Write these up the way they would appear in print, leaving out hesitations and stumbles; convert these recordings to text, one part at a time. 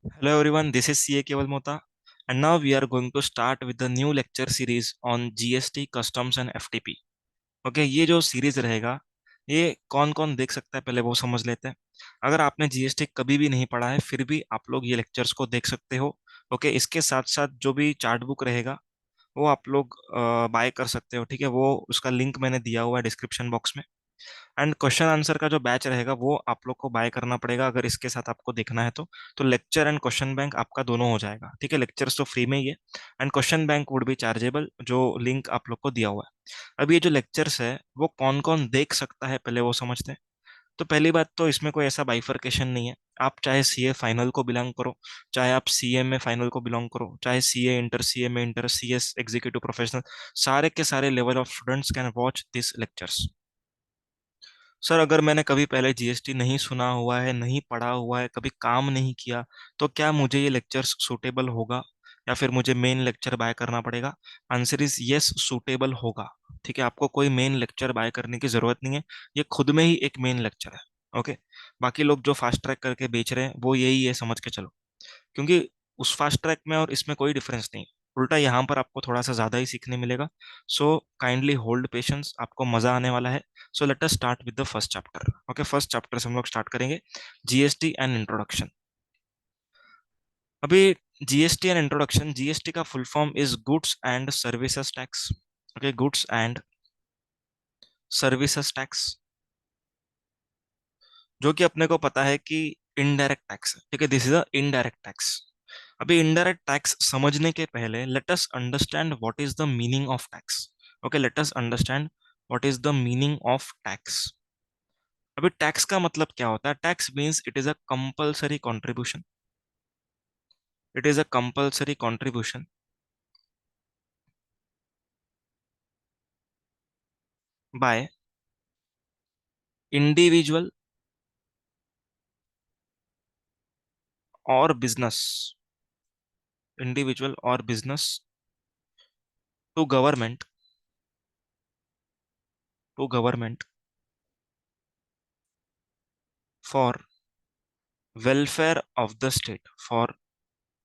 Hello everyone, this is CA Keval Mota, and now we are going to start with the new lecture series on GST, Customs and FTP. Okay, ये जो series रहेगा, ये कौन कौन देख सकता है पहले वो समझ लेते हैं। अगर आपने जीएसटी कभी भी नहीं पढ़ा है फिर भी आप लोग ये लेक्चर्स को देख सकते हो। ओके, इसके साथ साथ जो भी चार्ट बुक रहेगा वो आप लोग बाय कर सकते हो। ठीक है, वो उसका लिंक मैंने दिया हुआ है डिस्क्रिप्शन बॉक्स में। एंड क्वेश्चन आंसर का जो बैच रहेगा वो आप लोग को बाय करना पड़ेगा अगर इसके साथ आपको देखना है तो लेक्चर एंड क्वेश्चन बैंक आपका दोनों हो जाएगा। ठीक है, लेक्चर्स तो फ्री में ही है and question bank would be chargeable, जो लिंक आप लोग को दिया हुआ है। अब ये जो लेक्चर्स है वो कौन कौन देख सकता है पहले वो समझते हैं। तो पहली बात तो इसमें कोई ऐसा बाइफरकेशन नहीं है। आप चाहे सीए फाइनल को बिलोंग करो, चाहे आप सीए में फाइनल को बिलोंग करो, चाहे सीए इंटर, सीए में इंटर, सीएस एग्जीक्यूटिव प्रोफेशनल, सारे के सारे level of students can watch this lectures. Sir, अगर मैंने कभी पहले जीएसटी नहीं सुना हुआ है, नहीं पढ़ा हुआ है, कभी काम नहीं किया, तो क्या मुझे ये लेक्चर सूटेबल होगा या फिर मुझे मेन लेक्चर बाय करना पड़ेगा? आंसर इज यस, सूटेबल होगा। ठीक है, आपको कोई मेन लेक्चर बाय करने की जरूरत नहीं है, ये खुद में ही एक मेन लेक्चर है। ओके, बाकी लोग जो फास्ट ट्रैक करके बेच रहे हैं वो यही है, समझ के चलो। क्योंकि उस फास्ट ट्रैक में और इसमें कोई डिफरेंस नहीं, उल्टा यहाँ पर आपको थोड़ा सा ज्यादा ही सीखने मिलेगा। सो काइंडली होल्ड पेशेंस, आपको मजा आने वाला है। So let us start with the first chapter. Okay, first chapter से हम लोग स्टार्ट करेंगे, जीएसटी एंड इंट्रोडक्शन। अभी जीएसटी एंड इंट्रोडक्शन, जीएसटी का full form is goods and services tax. Okay, goods and services tax, जो कि अपने को पता है कि इनडायरेक्ट टैक्स है। ठीक है, this is a indirect tax. अभी इनडायरेक्ट टैक्स समझने के पहले let us understand what is the meaning of tax. Okay, let us understand what is the meaning of tax. अभी टैक्स का मतलब क्या होता है? Tax means it is a compulsory contribution. It is a compulsory contribution by individual और business, individual और business to government, to government for welfare of the state, for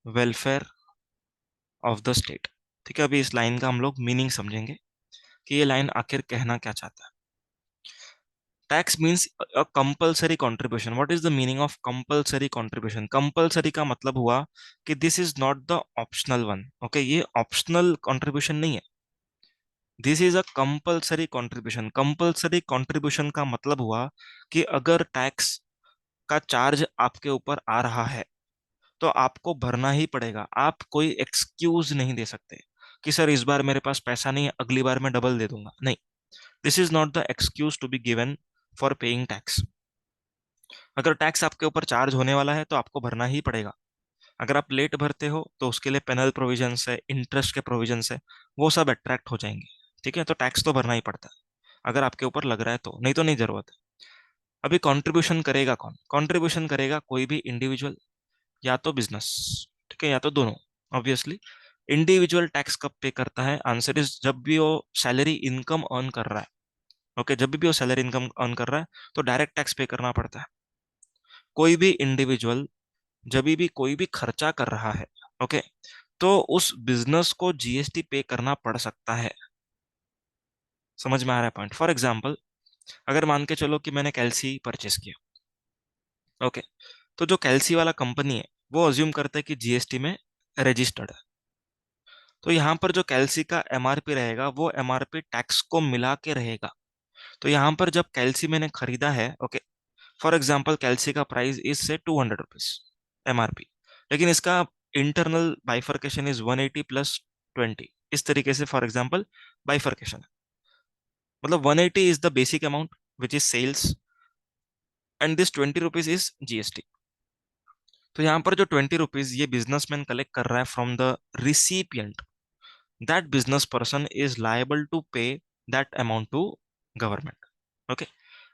welfare of the state. ठीक है, अभी इस line का हम लोग meaning समझेंगे कि ये लाइन आखिर कहना क्या चाहता है। Tax means a compulsory contribution. What is the meaning of compulsory contribution? Compulsory का मतलब हुआ कि this is not the optional one. Okay, ये ऑप्शनल कॉन्ट्रीब्यूशन नहीं है, this is a compulsory contribution. Compulsory contribution का मतलब हुआ कि अगर टैक्स का चार्ज आपके ऊपर आ रहा है तो आपको भरना ही पड़ेगा। आप कोई एक्सक्यूज नहीं दे सकते कि सर इस बार मेरे पास पैसा नहीं है, अगली बार मैं डबल दे दूंगा। नहीं, this is not the excuse to be given for paying tax. अगर टैक्स आपके ऊपर चार्ज होने वाला है तो आपको भरना ही पड़ेगा। अगर आप लेट भरते हो तो उसके लिए पेनल प्रोविजंस है, इंटरेस्ट के प्रोविजंस है, वो सब अट्रैक्ट हो जाएंगे। ठीक है, तो टैक्स तो भरना ही पड़ता है अगर आपके ऊपर लग रहा है तो, नहीं तो नहीं जरूरत है। अभी कंट्रीब्यूशन करेगा कौन? कंट्रीब्यूशन करेगा कोई भी इंडिविजुअल या तो बिजनेस। ठीक है, या तो दोनों। ऑब्वियसली इंडिविजुअल टैक्स कब पे करता है? आंसर इज जब भी वो सैलरी इनकम अर्न कर रहा है। ओके, जब भी वो सैलरी इनकम अर्न कर रहा है तो डायरेक्ट टैक्स पे करना पड़ता है। कोई भी इंडिविजुअल जब भी कोई भी खर्चा कर रहा है, ओके, तो उस बिजनेस को जीएसटी पे करना पड़ सकता है। समझ में आ रहा है पॉइंट? फॉर एग्जाम्पल, अगर मान के चलो कि मैंने कैल्सी परचेस किया, ओके, तो जो कैल्सी वाला कंपनी है वो अज्यूम करता है कि जीएसटी में रजिस्टर्ड है। तो यहाँ पर जो कैल्सी का एमआरपी रहेगा वो एमआरपी टैक्स को मिला के रहेगा। तो यहाँ पर जब कैल्सी मैंने खरीदा है, ओके, फॉर एग्जाम्पल कैल्सी का प्राइस इज से 200 रुपीज एमआरपी, लेकिन इसका इंटरनल बाइफर्केशन इज 180 + 20, इस तरीके से फॉर एग्जाम्पल बाइफर्केशन है। मतलब 180 is the basic amount which is sales and this 20 rupees is GST. तो यहाँ पर जो 20 रुपीज ये बिजनेसमैन कलेक्ट कर रहा है from the recipient, that business person is liable to pay that amount to government. Okay,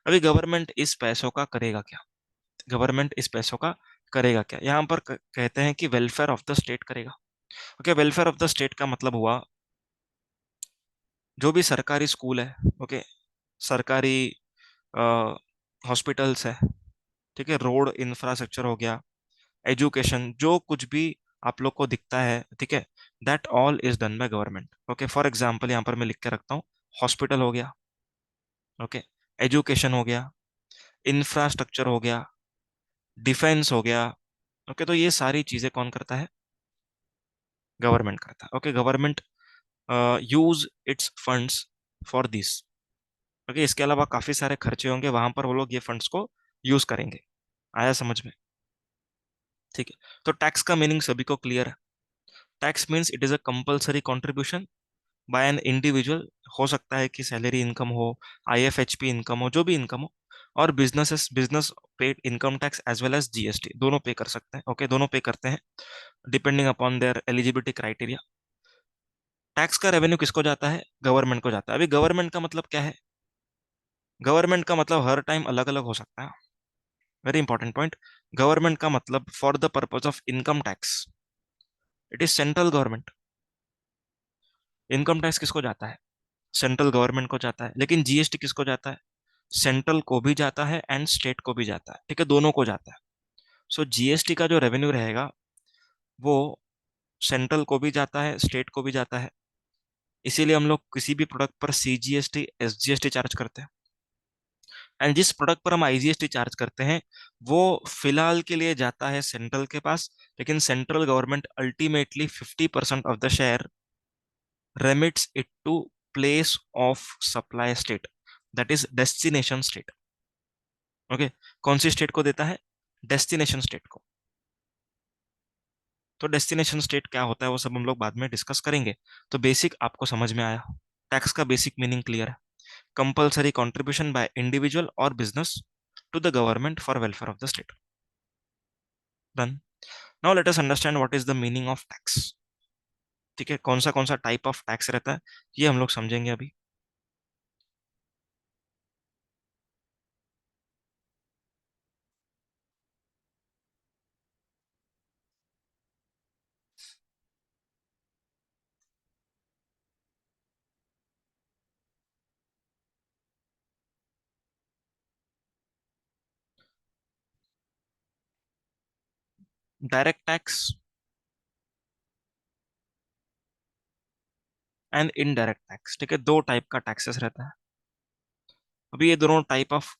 अभी गवर्नमेंट इस पैसों का करेगा क्या? गवर्नमेंट इस पैसों का करेगा क्या? यहाँ पर कहते हैं कि वेलफेयर ऑफ द स्टेट करेगा। Okay, welfare of the state का मतलब हुआ जो भी सरकारी स्कूल है, ओके, सरकारी हॉस्पिटल्स है, ठीक है, रोड इंफ्रास्ट्रक्चर हो गया, एजुकेशन, जो कुछ भी आप लोग को दिखता है, ठीक है, that all is done by government. Okay, for example यहाँ पर मैं लिख के रखता हूँ, हॉस्पिटल हो गया, ओके, एजुकेशन हो गया, इंफ्रास्ट्रक्चर हो गया, डिफेंस हो गया। ओके, तो ये सारी चीजें कौन करता है? गवर्नमेंट करता है। Okay, government use it's funds for this. Okay, इसके अलावा काफी सारे खर्चे होंगे वहां पर, वो लोग ये फंड्स को यूज करेंगे। आया समझ में? ठीक है, तो टैक्स का मीनिंग सभी को क्लियर है। Tax means it is a compulsory contribution bye an individual. हो सकता है कि सैलरी इनकम हो, आईएफएचपी इनकम हो, जो भी इनकम हो। और business paid income tax as well as GST, दोनों पे कर सकते हैं। ओके, दोनों पे करते हैं depending upon their eligibility criteria. Tax का रेवेन्यू किसको जाता है? गवर्नमेंट को जाता है। अभी गवर्नमेंट का मतलब क्या है? गवर्नमेंट का मतलब हर टाइम अलग अलग हो सकता है। Very important point. गवर्नमेंट का मतलब for the purpose of income tax it is central government. Income tax किसको जाता है? सेंट्रल गवर्नमेंट को जाता है। लेकिन जीएसटी किसको जाता है? सेंट्रल को भी जाता है एंड स्टेट को भी जाता है। ठीक है, दोनों को जाता है। सो जीएसटी का जो रेवेन्यू रहेगा वो सेंट्रल को भी जाता है, स्टेट को भी जाता है। इसीलिए हम लोग किसी भी प्रोडक्ट पर सीजीएसटी, एसजीएसटी चार्ज करते हैं। एंड जिस प्रोडक्ट पर हम आईजीएसटी चार्ज करते हैं वो फिलहाल के लिए जाता है सेंट्रल के पास। लेकिन central government ultimately 50% of the share remits it to place of supply state, that is destination state। Okay, कौन सी स्टेट को देता है? डेस्टिनेशन स्टेट को। तो डेस्टिनेशन स्टेट क्या होता है वो सब हम लोग बाद में डिस्कस करेंगे। तो बेसिक आपको समझ में आया, टैक्स का बेसिक मीनिंग क्लियर है। कंपल्सरी कंट्रीब्यूशन बाय इंडिविजुअल और business to the government for welfare of the state. Done. Now let us understand what is the meaning of tax. ठीक है, कौन सा टाइप ऑफ टैक्स रहता है ये हम लोग समझेंगे अभी। Direct tax and indirect tax. ठीक है, दो टाइप का टैक्सेस रहता है। अभी ये दोनों टाइप ऑफ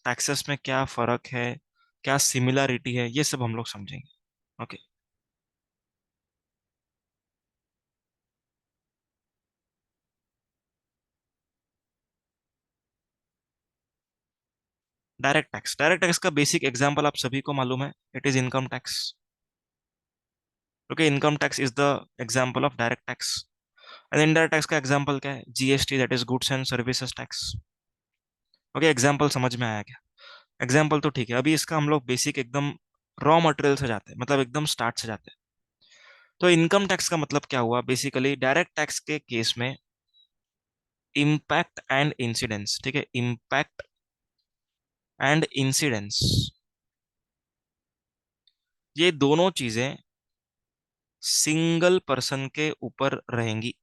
टैक्सेस में क्या फर्क है, क्या सिमिलरिटी है, ये सब हम लोग समझेंगे। ओके, डायरेक्ट टैक्स का बेसिक एग्जांपल आप सभी को मालूम है, it is income tax. Okay, income tax is the example of direct tax. And indirect tax का एग्जांपल क्या है? GST, that is goods and services tax. Okay, example समझ में आया क्या? एग्जांपल तो ठीक है, अभी इसका हम लोग बेसिक एकदम रॉ मटेरियल से जाते हैं, मतलब एकदम स्टार्ट से जाते हैं। तो इनकम टैक्स का मतलब क्या हुआ? बेसिकली डायरेक्ट टैक्स के केस में इम्पैक्ट एंड इंसिडेंस, ठीक है, इम्पैक्ट एंड इंसिडेंस, ये दोनों चीजें सिंगल पर्सन के ऊपर रहेंगी।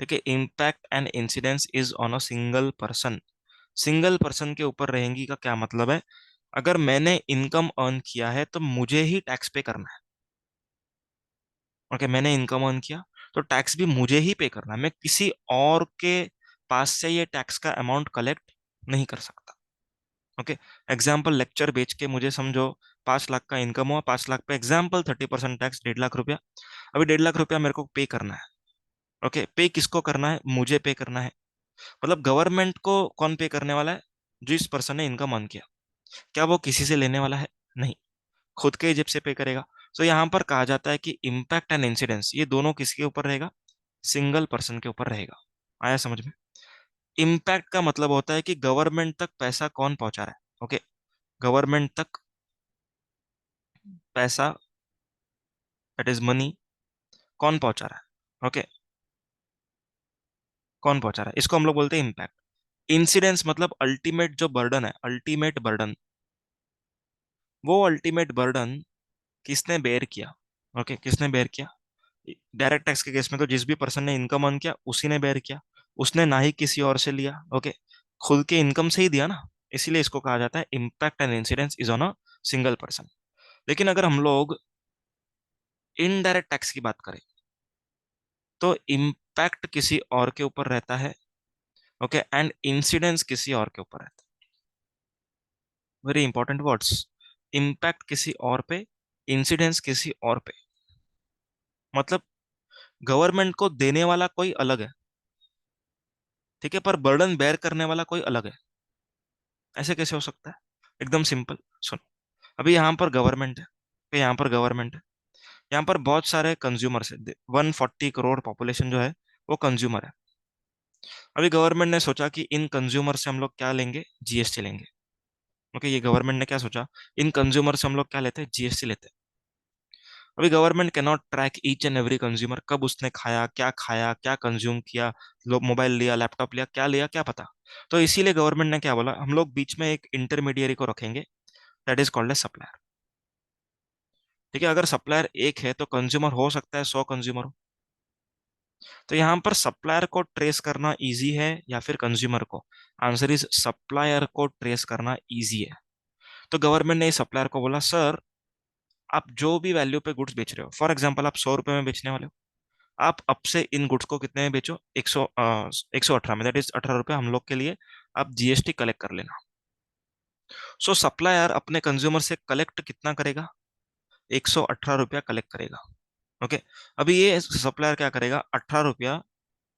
ठीक है, impact and incidence is on a single person. Single person के ऊपर रहेंगी का क्या मतलब है? अगर मैंने इनकम अर्न किया है तो मुझे ही टैक्स पे करना है। ओके, मैंने इनकम अर्न किया तो टैक्स भी मुझे ही पे करना है, मैं किसी और के पास से ये टैक्स का अमाउंट कलेक्ट नहीं कर सकता। ओके, एग्जाम्पल लेक्चर बेच के मुझे समझो 5 लाख का इनकम हुआ, 5 लाख पे एग्जाम्पल 30% टैक्स, 1.5 लाख रुपया। अभी 1.5 लाख रुपया मेरे को पे करना है। ओके, पे किसको करना है? मुझे पे करना है। मतलब गवर्नमेंट को कौन पे करने वाला है? जिस पर्सन ने इनकम अर्न किया। क्या वो किसी से लेने वाला है? नहीं, खुद के जेब से पे करेगा। तो यहाँ पर कहा जाता है कि इम्पैक्ट एंड इंसिडेंस ये दोनों किसके ऊपर रहेगा? सिंगल पर्सन के ऊपर रहेगा। आया समझ में? इम्पैक्ट का मतलब होता है कि गवर्नमेंट तक पैसा कौन पहुंचा रहा है। ओके, गवर्नमेंट तक पैसा, दैट इज मनी, कौन पहुंचा रहा है? ओके, कौन पहुंचा रहा है, इसको हम लोग बोलते हैं इम्पैक्ट। इंसिडेंस मतलब अल्टीमेट जो बर्डन है, अल्टीमेट बर्डन, वो अल्टीमेट बर्डन किसने बेयर किया? ओके, किसने बेयर किया? डायरेक्ट टैक्स के केस में तो जिस भी पर्सन ने इनकम अर्न किया उसी ने बेयर किया। उसने ना ही किसी और से लिया। ओके, खुद के इनकम से ही दिया ना। इसीलिए इसको कहा जाता है impact and incidence is on a single person. लेकिन अगर हम लोग इनडायरेक्ट टैक्स की बात करें तो इम्पैक्ट किसी और के ऊपर रहता है, ओके, एंड इंसिडेंस किसी और के ऊपर रहता है। Very important words. इम्पैक्ट किसी और पे, इंसिडेंस किसी और पे। मतलब गवर्नमेंट को देने वाला कोई अलग है, ठीक है, पर बर्डन बेयर करने वाला कोई अलग है। ऐसे कैसे हो सकता है? एकदम सिंपल। सुनो, अभी यहाँ पर गवर्नमेंट है, यहाँ पर गवर्नमेंट है, यहाँ पर बहुत सारे कंज्यूमर्स है, 140 करोड़ पॉपुलेशन जो है वो कंज्यूमर है। अभी गवर्नमेंट ने सोचा कि इन कंज्यूमर से हम लोग क्या लेंगे, जीएसटी लेंगे। ओके, ये गवर्नमेंट ने क्या सोचा, इन कंज्यूमर से हम लोग क्या लेते हैं, जीएसटी लेते हैं। अभी government can not track each and every consumer, कब उसने खाया, क्या कंज्यूम किया, लो मोबाइल लिया, लैपटॉप लिया, क्या पता। तो इसीलिए गवर्नमेंट ने क्या बोला, हम लोग बीच में एक इंटरमीडियरी को रखेंगे, that is called as supplier. ठीक है, अगर सप्लायर एक है तो कंज्यूमर हो सकता है 100 कंज्यूमर हो। तो यहाँ पर सप्लायर को ट्रेस करना इजी है या फिर कंज्यूमर को? आंसर इज सप्लायर को ट्रेस करना इजी है। तो गवर्नमेंट ने सप्लायर को बोला, सर आप जो भी वैल्यू पे गुड्स बेच रहे हो, फॉर एग्जांपल आप 100 रुपए में बेचने वाले हो, आप अब से इन गुड्स को कितने में बेचो, 118 में, दैट इज 18 रुपये हम लोग के लिए आप जीएसटी कलेक्ट कर लेना। सो सप्लायर अपने कंज्यूमर से कलेक्ट कितना करेगा, 118 रुपया कलेक्ट करेगा। ओके, अभी ये सप्लायर क्या करेगा, 18 रुपया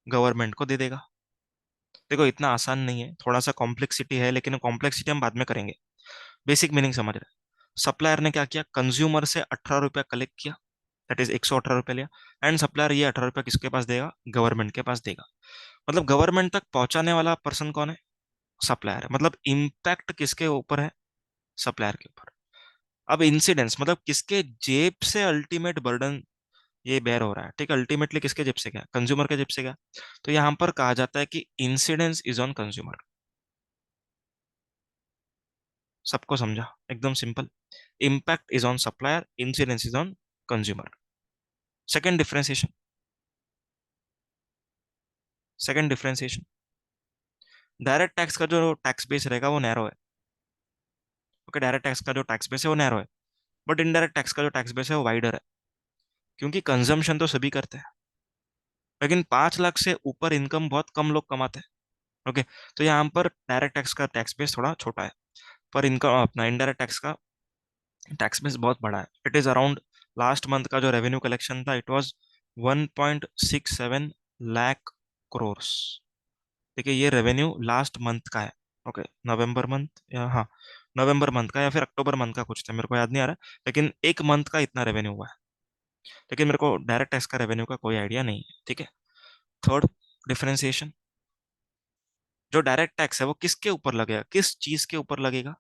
गवर्नमेंट को दे देगा। देखो इतना आसान नहीं है, थोड़ा सा कॉम्प्लेक्सिटी है, लेकिन कॉम्प्लेक्सिटी हम बाद में करेंगे। बेसिक मीनिंग समझ रहे हैं? सप्लायर ने क्या किया, कंज्यूमर से 18 रुपया कलेक्ट किया, दैट इज 118 रुपया लिया, एंड सप्लायर ये 18 रुपया किसके पास देगा, गवर्नमेंट के पास देगा। मतलब गवर्नमेंट तक पहुंचाने वाला पर्सन कौन है, सप्लायर है। मतलब इम्पैक्ट किसके ऊपर है, सप्लायर के ऊपर। अब इंसिडेंस मतलब किसके जेब से अल्टीमेट बर्डन ये बेयर हो रहा है, ठीक है, अल्टीमेटली किसके जेब से गया, कंज्यूमर के जेब से गया। तो यहां पर कहा जाता है कि इंसिडेंस इज ऑन कंज्यूमर। सबको समझा? एकदम simple. Impact is on supplier, incidence is on consumer. Second differentiation, second differentiation, direct tax का जो टैक्स बेस रहेगा वो नैरो है। ओके, डायरेक्ट टैक्स का जो टैक्स बेस है वो नैरो है, बट इनडायरेक्ट टैक्स का जो टैक्स बेस है वो वाइडर है। क्योंकि कंजम्पशन तो सभी करते हैं, लेकिन 5 लाख से ऊपर इनकम बहुत कम लोग कमाते हैं। ओके, तो यहाँ पर डायरेक्ट टैक्स का टैक्स बेस थोड़ा छोटा है, पर इनकम अपना इनडायरेक्ट टैक्स का टैक्स बेस बहुत बड़ा है। It is around, last month का जो रेवेन्यू कलेक्शन था इट वाज 1.67 लाख करोड़। देखिए ये रेवेन्यू लास्ट मंथ का है। ओके, नवंबर मंथ या हाँ, नवंबर मंथ का या फिर अक्टूबर मंथ का कुछ था, मेरे को याद नहीं आ रहा, लेकिन एक मंथ का इतना रेवेन्यू हुआ है। लेकिन मेरे को डायरेक्ट टैक्स का रेवेन्यू का कोई आइडिया नहीं है, ठीक है। थर्ड डिफरेंशिएशन, जो डायरेक्ट टैक्स है वो किसके ऊपर लगेगा, किस चीज के ऊपर लगेगा?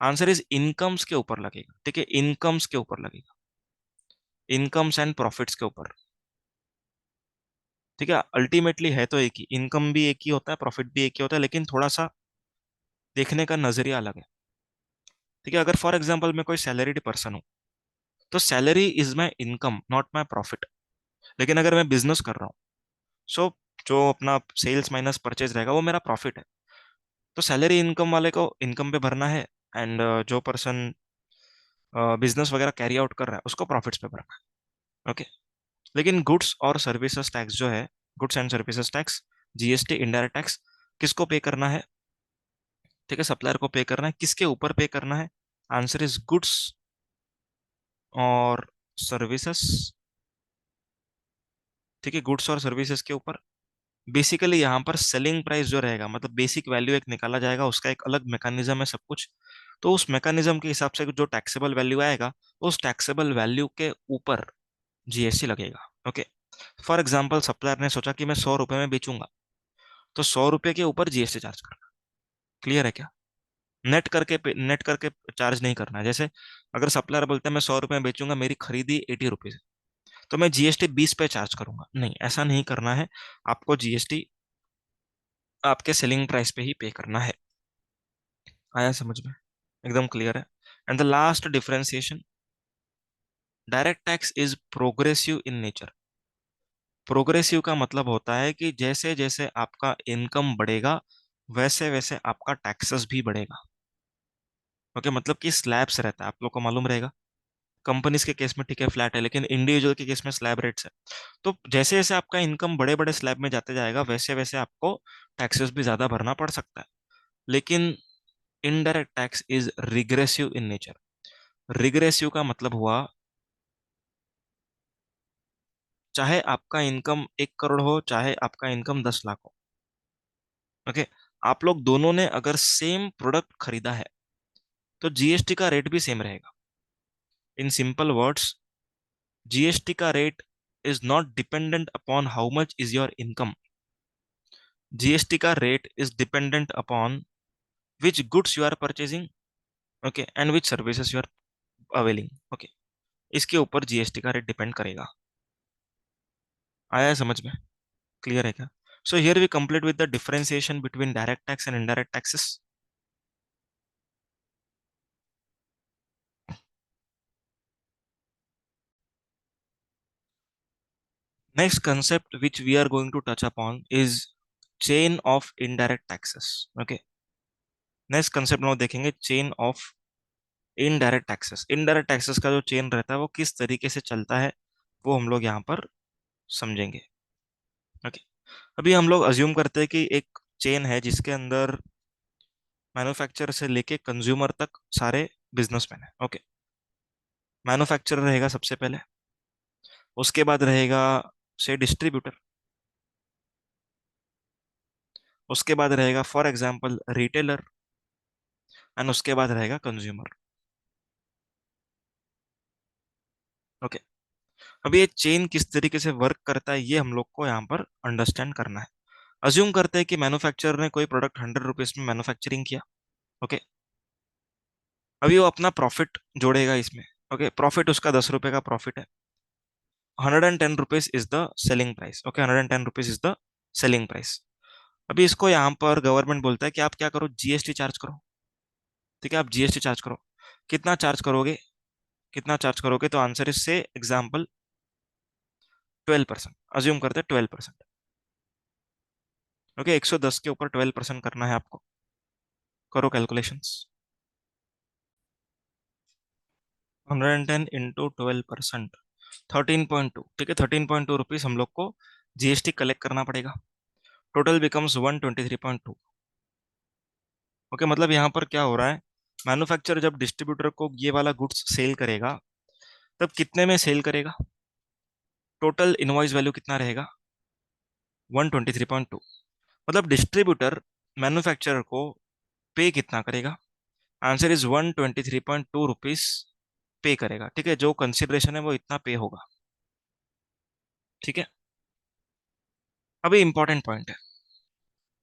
आंसर इज इनकम्स के ऊपर लगेगा, ठीक है, इनकम्स के ऊपर लगेगा, इनकम्स एंड प्रॉफिट्स के ऊपर। ठीक है, अल्टीमेटली है तो एक ही, इनकम भी एक ही होता है, प्रॉफिट भी एक ही होता है, लेकिन थोड़ा सा देखने का नजरिया अलग है। ठीक है, अगर फॉर एग्जाम्पल मैं कोई सैलरीड पर्सन हूँ तो salary is my income not my profit. लेकिन अगर मैं बिजनेस कर रहा हूँ, सो जो अपना सेल्स माइनस परचेज रहेगा वो मेरा प्रॉफिट है। तो सैलरी इनकम वाले को इनकम पे भरना है, एंड जो पर्सन बिजनेस वगैरह कैरी आउट कर रहा है उसको प्रॉफिट्स पे भरना है। ओके, लेकिन गुड्स और सर्विसेज टैक्स जो है, goods and services tax, GST, indirect tax, किसको पे करना है? ठीक है, सप्लायर को पे करना है। किसके ऊपर पे करना है? आंसर इज गुड्स और सर्विसेज। ठीक है, गुड्स और सर्विसेज के ऊपर। बेसिकली यहाँ पर सेलिंग प्राइस जो रहेगा, मतलब बेसिक वैल्यू एक निकाला जाएगा, उसका एक अलग मैकेनिज्म है सब कुछ। तो उस मैकेनिज्म के हिसाब से जो टैक्सेबल वैल्यू आएगा, उस टैक्सेबल वैल्यू के ऊपर जीएसटी लगेगा। ओके, फॉर एग्जाम्पल सप्लायर ने सोचा कि मैं 100 रुपए में बेचूंगा, तो 100 रुपए के ऊपर जीएसटी चार्ज करना। क्लियर है क्या? नेट करके चार्ज नहीं करना है। जैसे अगर सप्लायर बोलता है मैं 100 रुपए में बेचूंगा, मेरी खरीदी 80 रुपीज है, तो मैं जीएसटी 20 पे चार्ज करूंगा, नहीं, ऐसा नहीं करना है। आपको जीएसटी आपके सेलिंग प्राइस पे ही पे करना है। आया समझ में? एकदम क्लियर है। And the last differentiation, direct tax is progressive in nature. Progressive का मतलब होता है कि जैसे जैसे आपका इनकम बढ़ेगा वैसे वैसे आपका टैक्सेस भी बढ़ेगा। ओके, मतलब कि स्लैब्स रहता है, आप लोग को मालूम रहेगा। कंपनीज के केस में ठीक है फ्लैट है, लेकिन इंडिविजुअल के केस में स्लैब रेट्स है। तो जैसे जैसे आपका इनकम बड़े बड़े स्लैब में जाते जाएगा, वैसे वैसे आपको टैक्सेस भी ज्यादा भरना पड़ सकता है। लेकिन indirect tax is regressive in nature. Regressive का मतलब हुआ, चाहे आपका इनकम 1 करोड़ हो, चाहे आपका इनकम 10 लाख हो, ओके, आप लोग दोनों ने अगर सेम प्रोडक्ट खरीदा है तो जीएसटी का रेट भी सेम रहेगा। इन सिंपल वर्ड्स, जीएसटी का rate is not dependent upon how much is your income. GST का rate is dependent upon which goods you are purchasing, okay, and which services you are availing, okay, इसके ऊपर GST का rate depend करेगा। आया है समझ में? Clear है क्या? So here we complete with the differentiation between direct tax and indirect taxes. Next concept which we are going to touch upon is chain of indirect taxes. Okay. Next concept हम लोग देखेंगे chain of indirect taxes. Indirect taxes का जो chain रहता है वो किस तरीके से चलता है, वो हम लोग यहाँ पर समझेंगे। ओके, अभी हम लोग अज्यूम करते हैं कि एक चेन है जिसके अंदर मैन्युफैक्चरर से लेके कंज्यूमर तक सारे बिजनेसमैन है। ओके, मैन्युफैक्चरर रहेगा सबसे पहले, उसके बाद रहेगा से डिस्ट्रीब्यूटर, उसके बाद रहेगा फॉर एग्जांपल रिटेलर, एंड उसके बाद रहेगा कंज्यूमर। ओके, अब ये चेन किस तरीके से वर्क करता है ये हम लोग को यहाँ पर अंडरस्टैंड करना है। अज्यूम करते हैं कि मैन्युफैक्चरर ने कोई प्रोडक्ट 100 रुपीज में मैन्युफैक्चरिंग किया। ओके, अभी वो अपना प्रॉफिट जोड़ेगा इसमें। ओके, प्रॉफिट उसका 10 रुपए का प्रॉफिट है। 110 rupees is the selling price. Okay, 110 rupees is the selling price. अभी इसको यहाँ पर गवर्नमेंट बोलता है कि आप क्या करो, जीएसटी चार्ज करो। ठीक है, आप जीएसटी चार्ज करो। कितना चार्ज करोगे? कितना चार्ज करोगे? तो आंसर इज से एग्जाम्पल 12%। अज्यूम करते हैं 12%। ओके, 110 के ऊपर 12% करना है आपको। करो कैलकुलेशंस। 110 इंटू 12%, 13.2। ठीक है, 13.2 रुपीज हम लोग को जीएसटी कलेक्ट करना पड़ेगा। Total becomes 123.2। ओके, मतलब यहाँ पर क्या हो रहा है, मैन्युफैक्चरर जब डिस्ट्रीब्यूटर को ये वाला गुड्स सेल करेगा, तब कितने में सेल करेगा? टोटल इनवॉइस वैल्यू कितना रहेगा? 123.2। मतलब डिस्ट्रीब्यूटर मैन्युफैक्चरर को पे कितना करेगा? आंसर इज 123.2 रुपीज पे करेगा। ठीक है, जो कंसिडरेशन है वो इतना पे होगा। ठीक है, अभी इंपॉर्टेंट पॉइंट है,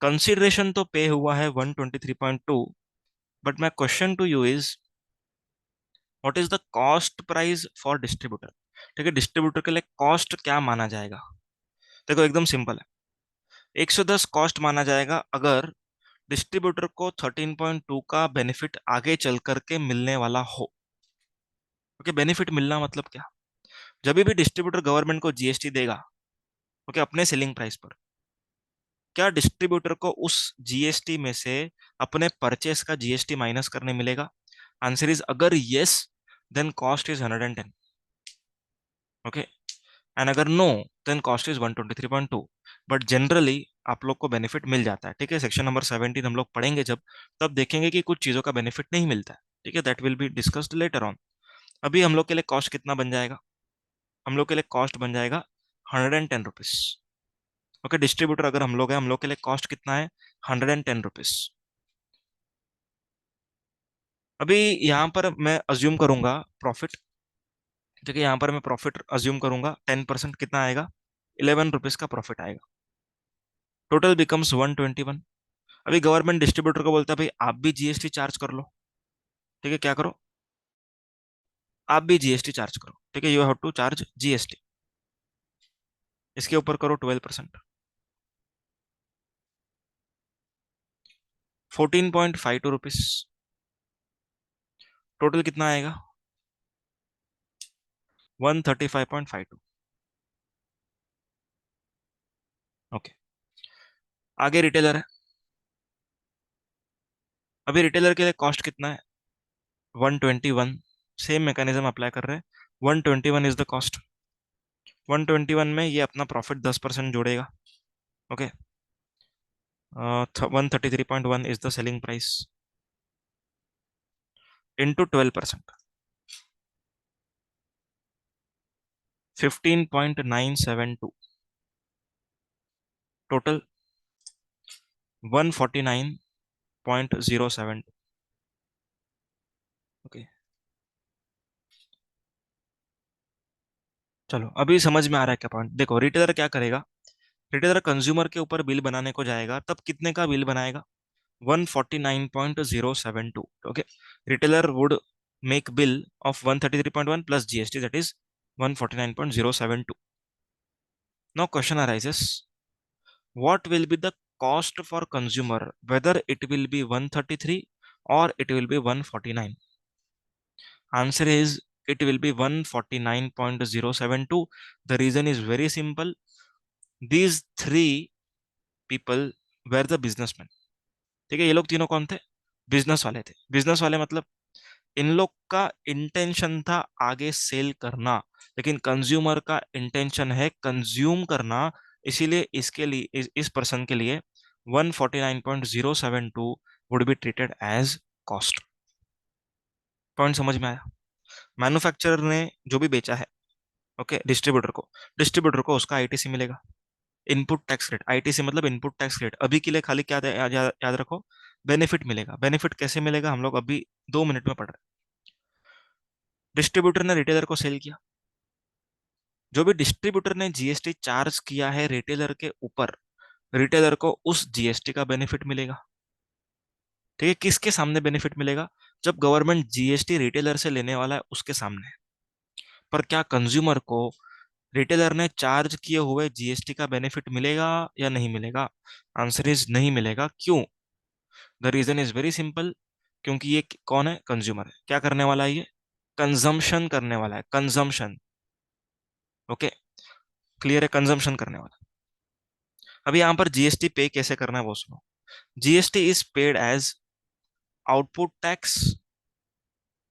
कंसिडरेशन तो पे हुआ है 123.2, but my question to you is what is the cost price for distributor. ठीक है, डिस्ट्रीब्यूटर के लिए कॉस्ट क्या माना जाएगा? देखो एकदम सिंपल है, 110 कॉस्ट माना जाएगा अगर डिस्ट्रीब्यूटर को 13.2 का बेनिफिट आगे चल करके मिलने वाला हो। ओके, बेनिफिट मिलना मतलब क्या? जब भी डिस्ट्रीब्यूटर गवर्नमेंट को जीएसटी देगा, ओके, अपने सेलिंग प्राइस पर, क्या डिस्ट्रीब्यूटर को उस जीएसटी में से अपने परचेस का जीएसटी माइनस करने मिलेगा? आंसर इज अगर yes, then cost is 110। Okay, and अगर no, then cost is 123.2। But generally आप लोग को बेनिफिट मिल जाता है। ठीक है, सेक्शन नंबर 17 हम लोग पढ़ेंगे जब, तब देखेंगे कि कुछ चीजों का बेनिफिट नहीं मिलता है। ठीक है, that will be discussed later on. अभी हम लोग के लिए कॉस्ट कितना बन जाएगा? हम लोग के लिए कॉस्ट बन जाएगा 110 रुपीज। ओके, डिस्ट्रीब्यूटर अगर हम लोग हैं, हम लोग के लिए कॉस्ट कितना है? 110 रुपीज। अभी यहाँ पर मैं अज्यूम करूंगा प्रॉफिट। ठीक है, यहाँ पर मैं प्रॉफिट अज्यूम करूंगा 10%, कितना आएगा? 11 रुपीज का प्रॉफिट आएगा। Total becomes 121। अभी गवर्नमेंट डिस्ट्रीब्यूटर को बोलता है भाई आप भी जीएसटी चार्ज कर लो। ठीक है, क्या करो, आप भी जीएसटी चार्ज करो। ठीक है, you have to charge GST. इसके ऊपर करो 12%, 14.52 रुपीज। टोटल कितना आएगा? 135.52। ओके, आगे रिटेलर है। अभी रिटेलर के लिए कॉस्ट कितना है? 121, सेम मैकेनिज्म अप्लाई कर रहे हैं। 121 इज द कॉस्ट। 121 में ये अपना प्रॉफिट 10% जोड़ेगा। Okay, 133.1 is the selling price into 12%, 15.972, total 149.072। Okay, चलो अभी समझ में आ रहा है क्या पॉइंट। देखो रिटेलर क्या करेगा, रिटेलर कंज्यूमर के ऊपर बिल बनाने को जाएगा, तब कितने का बिल बनाएगा? 149.072। Okay, retailer would make bill of 133.1 plus GST, that is 149.072। Now question arises, what will be the cost for consumer, whether it will be 133 or it will be 149? Answer is it will be 149.072. The reason is very simple. These three people were the businessmen. ठीक है, ये लोग तीनों कौन थे? Business वाले थे। Business वाले मतलब इन लोग का इंटेंशन था आगे सेल करना, लेकिन कंज्यूमर का इंटेंशन है कंज्यूम करना। इसीलिए इसके लिए इस पर्सन के लिए 149.072 would be treated as cost. Point समझ में आया? मैन्युफैक्चरर ने जो भी बेचा है, ओके, डिस्ट्रीब्यूटर को उसका आईटीसी मिलेगा। इनपुट टैक्स रेट, आईटीसी मतलब इनपुट टैक्स रेट। अभी के लिए खाली क्या याद रखो, बेनिफिट मिलेगा। बेनिफिट कैसे मिलेगा हम लोग अभी 2 मिनट में पढ़ रहे हैं। डिस्ट्रीब्यूटर ने रिटेलर को सेल किया, जो भी डिस्ट्रीब्यूटर ने जीएसटी चार्ज किया है रिटेलर के ऊपर, रिटेलर को उस जीएसटी का बेनिफिट मिलेगा। ठीक है, किसके सामने बेनिफिट मिलेगा? जब गवर्नमेंट जीएसटी रिटेलर से लेने वाला है उसके सामने। पर क्या कंज्यूमर को रिटेलर ने चार्ज किए हुए जीएसटी का बेनिफिट मिलेगा या नहीं मिलेगा? आंसर इज नहीं मिलेगा। क्यों? The reason is very simple, क्योंकि ये कौन है? कंज्यूमर है। क्या करने वाला है ये? कंजम्पशन करने वाला है, कंजम्पशन। ओके, क्लियर है, कंजम्पशन करने वाला। अभी यहां पर जीएसटी पे कैसे करना है वो सुनो। GST is paid as output tax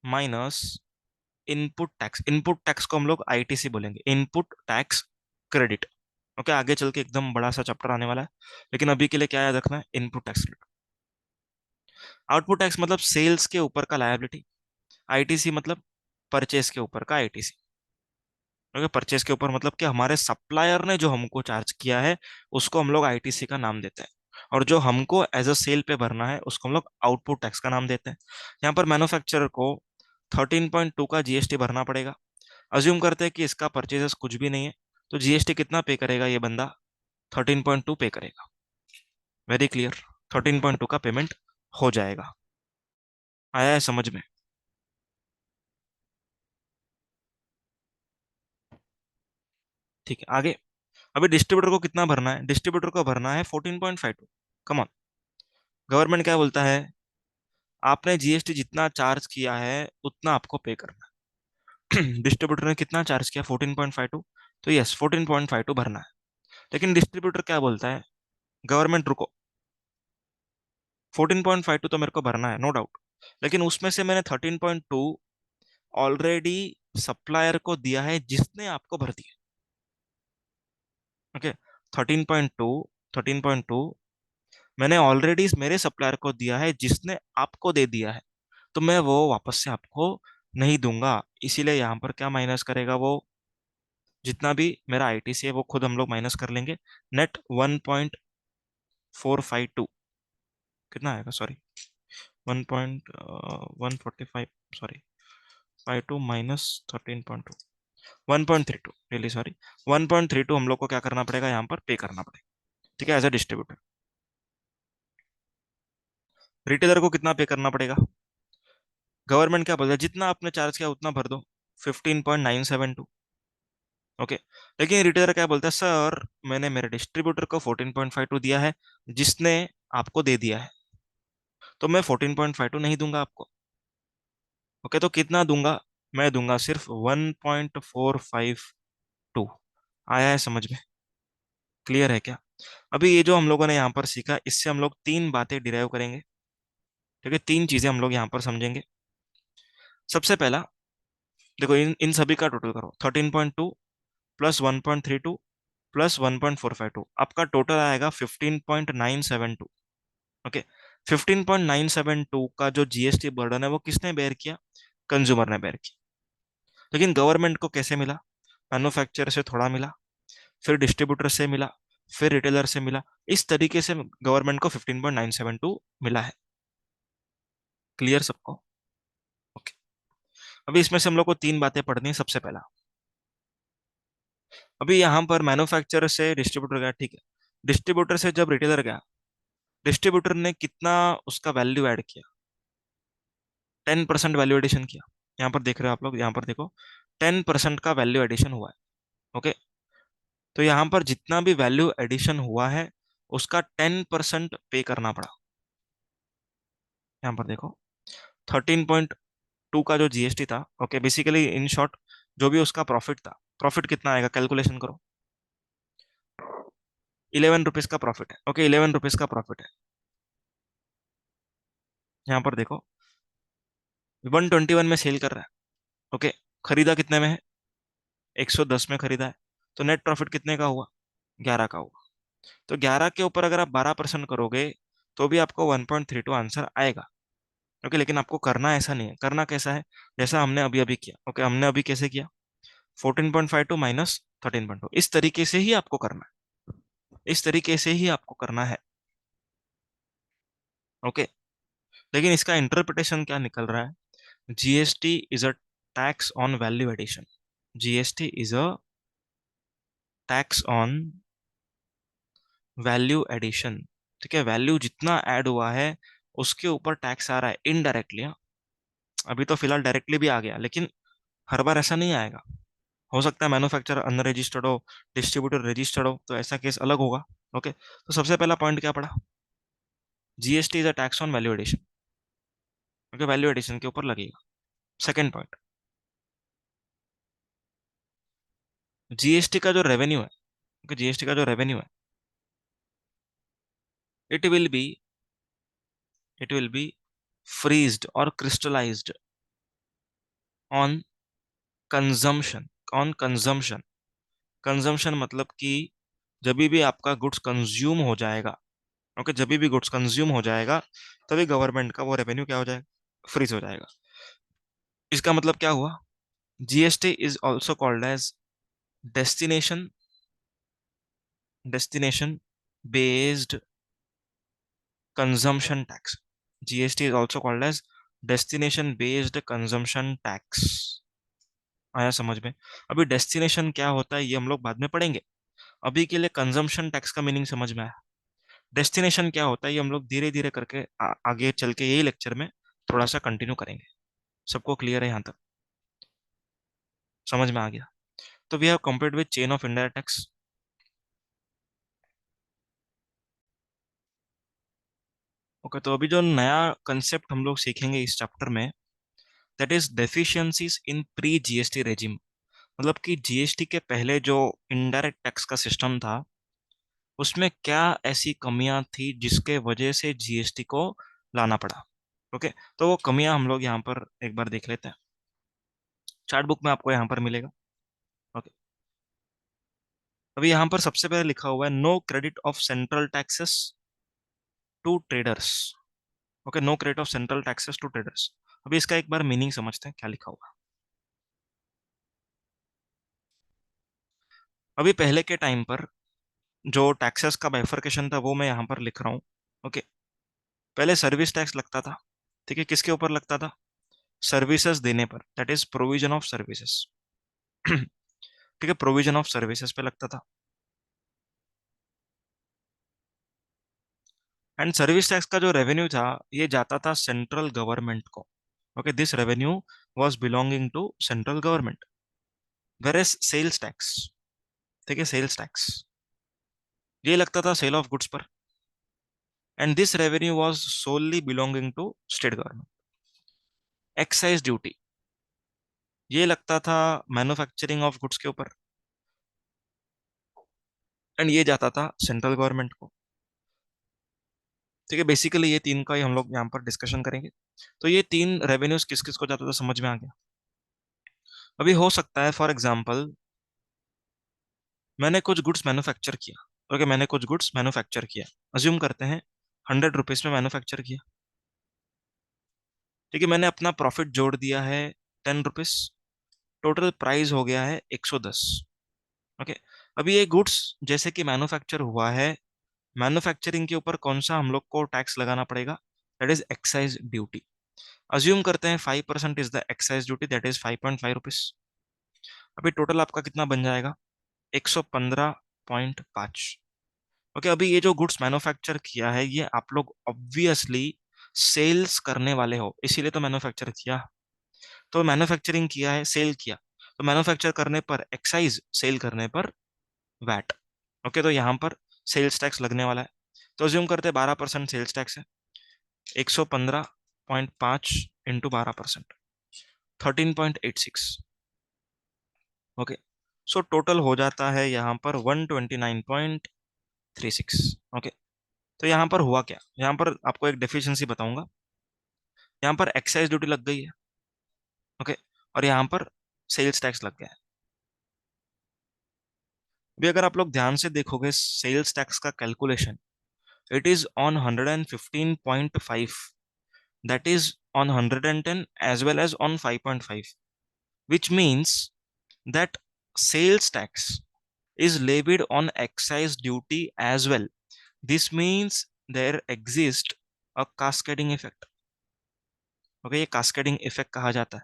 minus input tax. Input tax को हम लोग आईटीसी बोलेंगे, इनपुट टैक्स क्रेडिट। ओके, आगे चल के एकदम बड़ा सा चैप्टर आने वाला है, लेकिन अभी के लिए क्या याद रखना है? Input tax credit. Output tax मतलब सेल्स के ऊपर का लायबिलिटी, आईटीसी मतलब परचेस के ऊपर का आईटीसी। ओके, परचेस के ऊपर मतलब कि हमारे सप्लायर ने जो हमको चार्ज किया है उसको हम लोग आईटीसी का नाम देते हैं, और जो हमको एज अ सेल पे भरना है उसको हम लोग आउटपुट टैक्स का नाम देते हैं। यहाँ पर मैन्युफैक्चरर को 13.2 का जीएसटी भरना पड़ेगा। अज्यूम करते हैं कि इसका परचेजेस कुछ भी नहीं है, तो जीएसटी कितना पे करेगा ये बंदा? 13.2 पे करेगा। वेरी क्लियर, 13.2 का पेमेंट हो जाएगा। आया है समझ में? ठीक है, आगे। अभी डिस्ट्रीब्यूटर को कितना भरना है? डिस्ट्रीब्यूटर को भरना है 14.52। कम ऑन, गवर्नमेंट क्या बोलता है? आपने जीएसटी जितना चार्ज किया है उतना आपको पे करना है। डिस्ट्रीब्यूटर ने कितना चार्ज किया? 14.52, तो यस 14.52 भरना है। लेकिन डिस्ट्रीब्यूटर क्या बोलता है? गवर्नमेंट रुको, 14.52 तो मेरे को भरना है, नो डाउट, लेकिन उसमें से मैंने 13.2 ऑलरेडी सप्लायर को दिया है जिसने आपको भर दिया। ओके, 13.2, 13.2 मैंने ऑलरेडी मेरे सप्लायर को दिया है जिसने आपको दे दिया है, तो मैं वो वापस से आपको नहीं दूंगा। इसीलिए यहाँ पर क्या माइनस करेगा वो? जितना भी मेरा आईटीसी है वो खुद हम लोग माइनस कर लेंगे। नेट 1.452 कितना आएगा? Sorry, 1.145, sorry, 52 minus 13.2, 1.32, really sorry, 1.32 हम लोग को क्या करना पड़ेगा? यहाँ पर पे करना पड़ेगा। ठीक है, एज अ डिस्ट्रीब्यूटर। रिटेलर को कितना पे करना पड़ेगा? गवर्नमेंट क्या बोलता है? जितना आपने चार्ज किया उतना भर दो, 15.972। ओके, लेकिन रिटेलर क्या बोलता है? सर मैंने मेरे डिस्ट्रीब्यूटर को 14.52 दिया है जिसने आपको दे दिया है, तो मैं 14.52 नहीं दूंगा आपको। ओके, तो कितना दूंगा? मैं दूंगा सिर्फ 1.452। आया है समझ में? क्लियर है क्या? अभी ये जो हम लोगों ने यहाँ पर सीखा, इससे हम लोग तीन बातें डिराइव करेंगे। ठीक है, तीन चीजें हम लोग यहाँ पर समझेंगे। सबसे पहला देखो, इन इन सभी का टोटल करो। 13.2 प्लस 1.32 प्लस 1.452, आपका टोटल आएगा 15.972। ओके, 15.972 का जो जीएसटी बर्डन है वो किसने बेयर किया? कंज्यूमर ने बेयर किया। लेकिन गवर्नमेंट को कैसे मिला? मैन्युफैक्चरर से थोड़ा मिला, फिर डिस्ट्रीब्यूटर से मिला, फिर रिटेलर से मिला। इस तरीके से गवर्नमेंट को 15.972 मिला है। क्लियर सबको? ओके, अभी इसमें से हम लोग को तीन बातें पढ़नी है। सबसे पहला, अभी यहाँ पर मैन्युफैक्चरर से डिस्ट्रीब्यूटर गया, ठीक है। डिस्ट्रीब्यूटर से जब रिटेलर गया, डिस्ट्रीब्यूटर ने कितना उसका वैल्यू ऐड किया? 10% वैल्यू एडिशन किया। यहाँ पर देख रहे हो आप लोग, यहाँ पर देखो, 10% का वैल्यू एडिशन हुआ है। ओके, तो यहाँ पर जितना भी वैल्यू एडिशन हुआ है उसका 10% पे करना पड़ा। यहाँ पर देखो, 13.2 का जो जीएसटी था, ओके, बेसिकली इन शॉर्ट जो भी उसका प्रॉफिट था, प्रॉफिट कितना आएगा कैलकुलेशन करो। 11 रुपीज का प्रॉफिट है। ओके, 11 रुपीज का प्रॉफिट है। यहाँ पर देखो, 121 में सेल कर रहा है। ओके, खरीदा कितने में है? 110 में खरीदा है। तो नेट प्रॉफिट कितने का हुआ? 11 का हुआ। तो 11 के ऊपर अगर आप 12% करोगे तो भी आपको 1.32 आंसर आएगा। ओके, लेकिन आपको करना ऐसा नहीं है। करना कैसा है? जैसा हमने अभी अभी किया। ओके, हमने अभी कैसे किया? 14.52 माइनस 13.2, इस तरीके से ही आपको करना है। इस तरीके से ही आपको करना है। ओके, लेकिन इसका इंटरप्रिटेशन क्या निकल रहा है? GST is a tax on value addition. GST is a tax on value addition. ठीक है, वैल्यू जितना ऐड हुआ है उसके ऊपर टैक्स आ रहा है इनडायरेक्टली। अभी तो फिलहाल डायरेक्टली भी आ गया, लेकिन हर बार ऐसा नहीं आएगा। हो सकता है मैन्युफैक्चरर अनरजिस्टर्ड हो, डिस्ट्रीब्यूटर रजिस्टर्ड हो, तो ऐसा केस अलग होगा। ओके, तो सबसे पहला पॉइंट क्या पड़ा? GST is a tax on value addition. Okay, value addition के ऊपर लगेगा। सेकंड पॉइंट, जीएसटी का जो रेवेन्यू है, ओके, जीएसटी का जो रेवेन्यू है, it will be it will be freezed और crystallised on consumption. On consumption. Consumption मतलब कि जब भी आपका गुड्स कंज्यूम हो जाएगा, ओके, जब भी गुड्स कंज्यूम हो जाएगा तभी गवर्नमेंट का वो रेवेन्यू क्या हो जाएगा? फ्रीज हो जाएगा। इसका मतलब क्या हुआ? GST is also called as destination destination based consumption tax. GST is also called as destination based consumption tax. आया समझ में? अभी डेस्टिनेशन क्या होता है ये हम लोग बाद में पढ़ेंगे। अभी के लिए कंजम्पशन टैक्स का मीनिंग समझ में आया। डेस्टिनेशन क्या होता है ये हम लोग धीरे धीरे करके आगे चल के यही लेक्चर में थोड़ा सा कंटिन्यू करेंगे। सबको क्लियर है यहाँ तक? समझ में आ गया? तो we have complete with chain of indirect tax. Okay, तो अभी जो नया कंसेप्ट हम लोग सीखेंगे इस चैप्टर में, that is deficiencies in pre GST regime. मतलब कि जीएसटी के पहले जो इनडायरेक्ट टैक्स का सिस्टम था उसमें क्या ऐसी कमियां थी जिसके वजह से जीएसटी को लाना पड़ा। ओके, तो वो कमियां हम लोग यहाँ पर एक बार देख लेते हैं। चार्ट बुक में आपको यहाँ पर मिलेगा। ओके, अभी यहाँ पर सबसे पहले लिखा हुआ है no credit of central taxes to traders. Okay, no credit of central taxes to traders. अभी इसका एक बार मीनिंग समझते हैं क्या लिखा हुआ। अभी पहले के टाइम पर जो टैक्सेस का बाइफर्केशन था वो मैं यहाँ पर लिख रहा हूँ। ओके, पहले सर्विस टैक्स लगता था। ठीक है, किसके ऊपर लगता था? सर्विसेज देने पर, that is provision of services. ठीक है, प्रोविजन ऑफ सर्विसेज पे लगता था। एंड सर्विस टैक्स का जो रेवेन्यू था ये जाता था सेंट्रल गवर्नमेंट को। Okay, this revenue was belonging to central government. Whereas sales tax, ठीक है, सेल्स टैक्स ये लगता था सेल ऑफ गुड्स पर। And this revenue was solely belonging to state government. Excise duty ये लगता था मैन्युफैक्चरिंग ऑफ गुड्स के ऊपर, एंड ये जाता था सेंट्रल गवर्नमेंट को। ठीक है, बेसिकली ये तीन का ही हम लोग यहाँ पर डिस्कशन करेंगे। तो ये तीन रेवेन्यूज किस किस को जाता था, समझ में आ गया। अभी हो सकता है फॉर एग्जाम्पल मैंने कुछ गुड्स मैन्युफैक्चर किया। ओके, मैंने कुछ गुड्स मैन्युफैक्चर किया, अज्यूम करते हैं 100 रुपीज में मैन्युफैक्चर किया। ठीक है, मैंने अपना प्रॉफिट जोड़ दिया है 10 रुपीज, टोटल प्राइस हो गया है 110। ओके, अभी ये गुड्स जैसे कि मैन्युफैक्चर हुआ है, मैन्युफैक्चरिंग के ऊपर कौन सा हम लोग को टैक्स लगाना पड़ेगा, that is excise duty. Assume करते हैं 5% is the excise duty, that is 5.5 rupees. अभी टोटल आपका कितना बन जाएगा, 115.5। ओके, अभी ये जो गुड्स मैन्युफैक्चर किया है ये आप लोग ऑब्वियसली सेल्स करने वाले हो, इसीलिए तो मैन्युफैक्चर किया। तो मैन्युफैक्चरिंग किया है, सेल किया, तो मैन्युफैक्चर करने पर एक्साइज, सेल करने पर वैट। ओके, तो यहाँ पर सेल्स टैक्स लगने वाला है। तो अज्यूम करते हैं 12% सेल्स टैक्स है, 115.5 इंटू 12%, 13.86। ओके, सो टोटल हो जाता है यहाँ पर 129.36। ओके, तो यहाँ पर हुआ क्या, यहाँ पर आपको एक डेफिशिएंसी बताऊंगा। यहाँ पर एक्साइज ड्यूटी लग गई है। ओके, और यहाँ पर सेल्स टैक्स लग गया है। अभी अगर आप लोग ध्यान से देखोगे सेल्स टैक्स का calculation, it is on 115.5, that is on 110 as well as on 5.5, which means that sales tax is levied on excise duty as well. This means there exists a cascading effect. Okay, ये cascading effect कहा जाता है।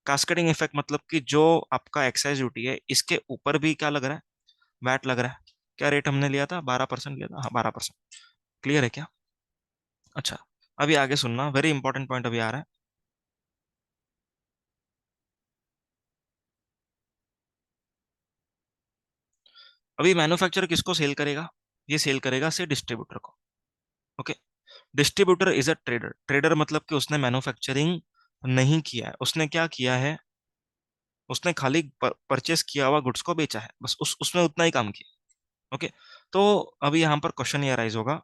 Cascading effect मतलब कि जो आपका excise duty है इसके ऊपर भी क्या लग रहा है, वैट लग रहा है। क्या रेट हमने लिया था, 12% लिया था, हाँ 12%। क्लियर है क्या? अच्छा, अभी आगे सुनना, वेरी इंपॉर्टेंट पॉइंट अभी आ रहा है। अभी मैन्युफैक्चरर किसको सेल करेगा, ये सेल करेगा से डिस्ट्रीब्यूटर को। Okay, distributor is a trader. Trader मतलब कि उसने मैन्युफैक्चरिंग नहीं किया है, उसने क्या किया है, उसने खाली परचेस किया हुआ गुड्स को बेचा है, बस उसने उतना ही काम किया। ओके, तो अभी यहाँ पर क्वेश्चन ये अराइज होगा,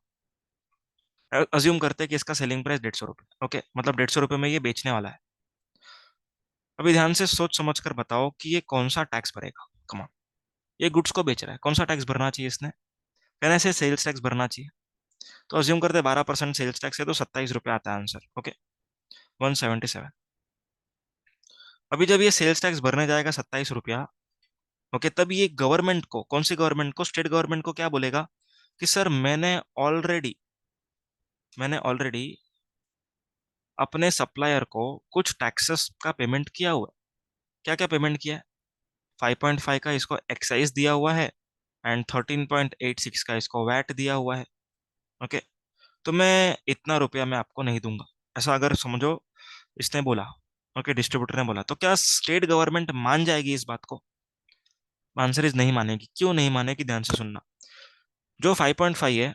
अज्यूम करते हैं कि इसका सेलिंग प्राइस 150 रुपये। ओके, मतलब 150 रुपये में ये बेचने वाला है। अभी ध्यान से सोच समझ कर बताओ कि ये कौन सा टैक्स भरेगा। कमा, ये गुड्स को बेच रहा है, कौन सा टैक्स भरना चाहिए इसने, कहने से सेल्स टैक्स भरना चाहिए। तो अज्यूम करते हैं 12% सेल्स टैक्स है, तो 27 रुपये आता है आंसर। ओके, 177। अभी जब ये सेल्स टैक्स भरने जाएगा 27 रुपया, ओके, तब ये गवर्नमेंट को, कौन सी गवर्नमेंट को, स्टेट गवर्नमेंट को क्या बोलेगा कि सर मैंने ऑलरेडी अपने सप्लायर को कुछ टैक्सेस का पेमेंट किया हुआ है। क्या क्या पेमेंट किया है, 5.5 का इसको एक्साइज दिया हुआ है, एंड 13.86 का इसको वैट दिया हुआ है। ओके, तो मैं इतना रुपया मैं आपको नहीं दूंगा, ऐसा अगर समझो इसने बोला। ओके, डिस्ट्रीब्यूटर ने बोला, तो क्या स्टेट गवर्नमेंट मान जाएगी इस बात को? आंसर इज नहीं मानेगी। क्यों नहीं मानेगी, ध्यान से सुनना। जो 5.5 है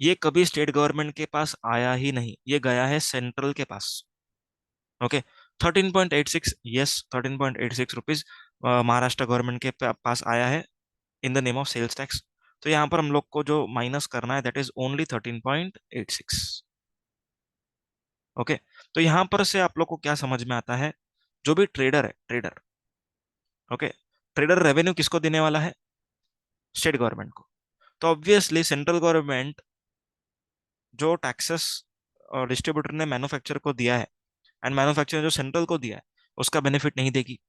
ये कभी स्टेट गवर्नमेंट के पास आया ही नहीं, ये गया है सेंट्रल के पास। Okay, 13.86, yes 13.86 rupees Maharashtra government के पास आया है in the name of sales tax. तो यहाँ पर हम लोग को जो माइनस करना है दैट इज ओनली 13.86। ओके, तो यहाँ पर से आप लोग को क्या समझ में आता है, जो भी ट्रेडर है, ट्रेडर, ओके, ट्रेडर रेवेन्यू किसको देने वाला है, स्टेट गवर्नमेंट को। तो ऑब्वियसली सेंट्रल गवर्नमेंट जो टैक्सेस डिस्ट्रीब्यूटर ने मैन्युफैक्चर को दिया है, एंड मैन्युफैक्चर जो सेंट्रल को दिया है, उसका बेनिफिट नहीं देगी।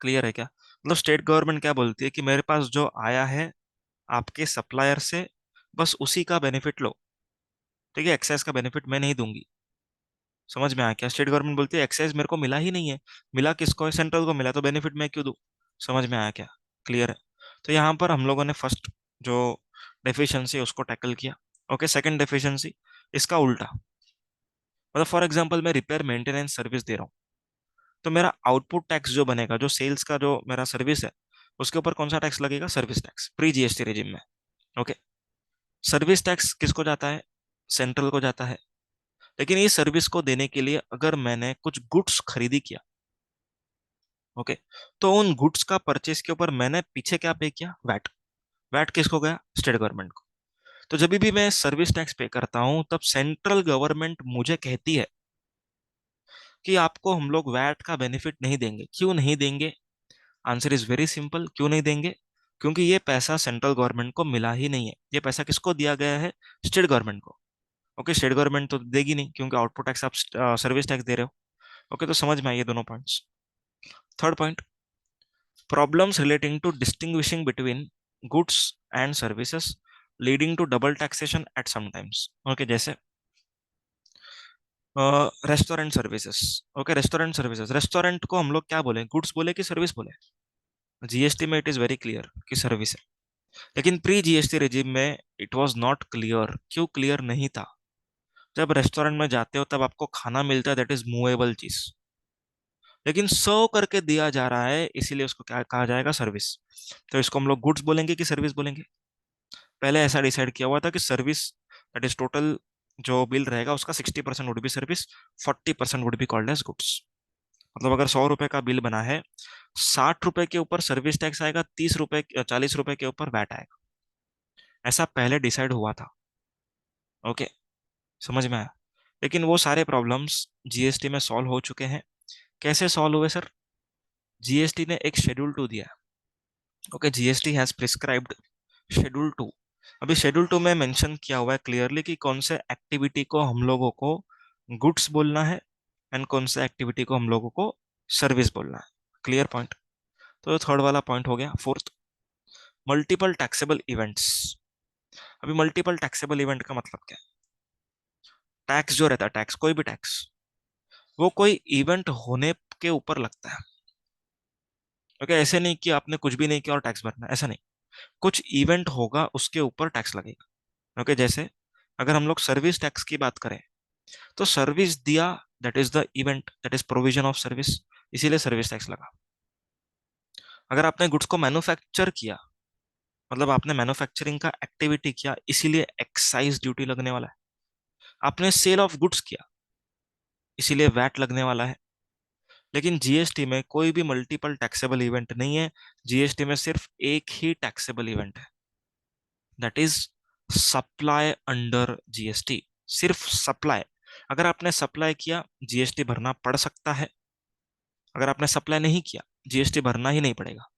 क्लियर है क्या? मतलब स्टेट गवर्नमेंट क्या बोलती है कि मेरे पास जो आया है आपके सप्लायर से, बस उसी का बेनिफिट लो। ठीक है, एक्साइज का बेनिफिट मैं नहीं दूंगी। समझ में आया क्या? स्टेट गवर्नमेंट बोलती है एक्साइज मेरे को मिला ही नहीं है, मिला किसको है, सेंट्रल को मिला, तो बेनिफिट मैं क्यों दूं। समझ में आया क्या? क्लियर है? तो यहाँ पर हम लोगों ने फर्स्ट जो डेफिशिएंसी उसको टैकल किया। ओके, सेकंड डेफिशिएंसी इसका उल्टा, मतलब फॉर एग्जांपल मैं रिपेयर मेंटेनेंस सर्विस दे रहा हूँ, तो मेरा आउटपुट टैक्स जो बनेगा, जो सेल्स का जो मेरा सर्विस है, उसके ऊपर कौन सा टैक्स लगेगा, service tax, pre GST regime में। ओके, सर्विस टैक्स किसको जाता है, सेंट्रल को जाता है। लेकिन इस सर्विस को देने के लिए अगर मैंने कुछ गुड्स खरीदी किया, ओके, तो उन गुड्स का परचेस के ऊपर मैंने पीछे क्या पे किया, वैट। वैट किसको गया, स्टेट गवर्नमेंट को। तो जब भी मैं सर्विस टैक्स पे करता हूं तब सेंट्रल गवर्नमेंट मुझे कहती है कि आपको हम लोग वैट का बेनिफिट नहीं देंगे। क्यों नहीं देंगे? आंसर इज वेरी सिंपल, क्यों नहीं देंगे? क्योंकि ये पैसा सेंट्रल गवर्नमेंट को मिला ही नहीं है। ये पैसा किसको दिया गया है? स्टेट गवर्नमेंट को। ओके, स्टेट गवर्नमेंट तो देगी नहीं क्योंकि आउटपुट टैक्स आप सर्विस टैक्स दे रहे हो। ओके, तो समझ में आइए दोनों points. Third point, problems relating to distinguishing between goods and services leading to double taxation at some times. Okay, जैसे restaurant services. Okay, restaurant services, restaurant को हम लोग क्या बोले, गुड्स बोले कि सर्विस बोले? जीएसटी में इट इज वेरी क्लियर कि सर्विस है। लेकिन प्री जीएसटी रिजीम में इट वाज नॉट क्लियर। क्यों क्लियर नहीं था? जब रेस्टोरेंट में जाते हो तब आपको खाना मिलता है, दैट इज मूवेबल चीज, लेकिन सर्व करके दिया जा रहा है, इसीलिए उसको क्या कहा जाएगा? सर्विस। तो इसको हम लोग गुड्स बोलेंगे कि सर्विस बोलेंगे? पहले ऐसा डिसाइड किया हुआ था कि सर्विस, दैट इज टोटल जो बिल रहेगा उसका 60% would be service, 40% would be called as goods. मतलब अगर 100 रुपए का बिल बना है, 60 रुपए के ऊपर सर्विस टैक्स आएगा, 30 रुपए 40 रुपए के ऊपर वैट आएगा। ऐसा पहले डिसाइड हुआ था। ओके, समझ में आया? लेकिन वो सारे प्रॉब्लम्स जीएसटी में सॉल्व हो चुके हैं। कैसे सॉल्व हुए सर? जीएसटी ने एक शेड्यूल 2 दिया। Okay, GST has prescribed schedule 2। अभी शेड्यूल 2 में मेंशन किया हुआ है क्लियरली कि कौन से एक्टिविटी को हम लोगों को गुड्स बोलना है एंड कौन से एक्टिविटी को हम लोगों को सर्विस बोलना है। Clear point? तो थर्ड वाला पॉइंट हो गया। Fourth, multiple taxable events. अभी मल्टीपल टैक्सेबल इवेंट का मतलब क्या है? टैक्स जो रहता है, टैक्स, कोई भी टैक्स, वो कोई इवेंट होने के ऊपर लगता है। ओके, ऐसे नहीं कि आपने कुछ भी नहीं किया और टैक्स भरना है, ऐसा नहीं। कुछ इवेंट होगा उसके ऊपर टैक्स लगेगा। ओके, जैसे अगर हम लोग सर्विस टैक्स की बात करें, तो सर्विस दिया, that is the event, that is provision of service, इसीलिए सर्विस टैक्स लगा। अगर आपने गुड्स को मैन्युफैक्चर किया, मतलब आपने मैन्युफैक्चरिंग का एक्टिविटी किया, इसीलिए एक्साइज ड्यूटी लगने वाला है। आपने सेल ऑफ गुड्स किया, इसीलिए वैट लगने वाला है। लेकिन जीएसटी में कोई भी मल्टीपल टैक्सेबल इवेंट नहीं है। जीएसटी में सिर्फ एक ही टैक्सेबल इवेंट है, that is supply under GST. सिर्फ सप्लाई। अगर आपने सप्लाई किया, जीएसटी भरना पड़ सकता है। अगर आपने सप्लाई नहीं किया, जीएसटी भरना ही नहीं पड़ेगा।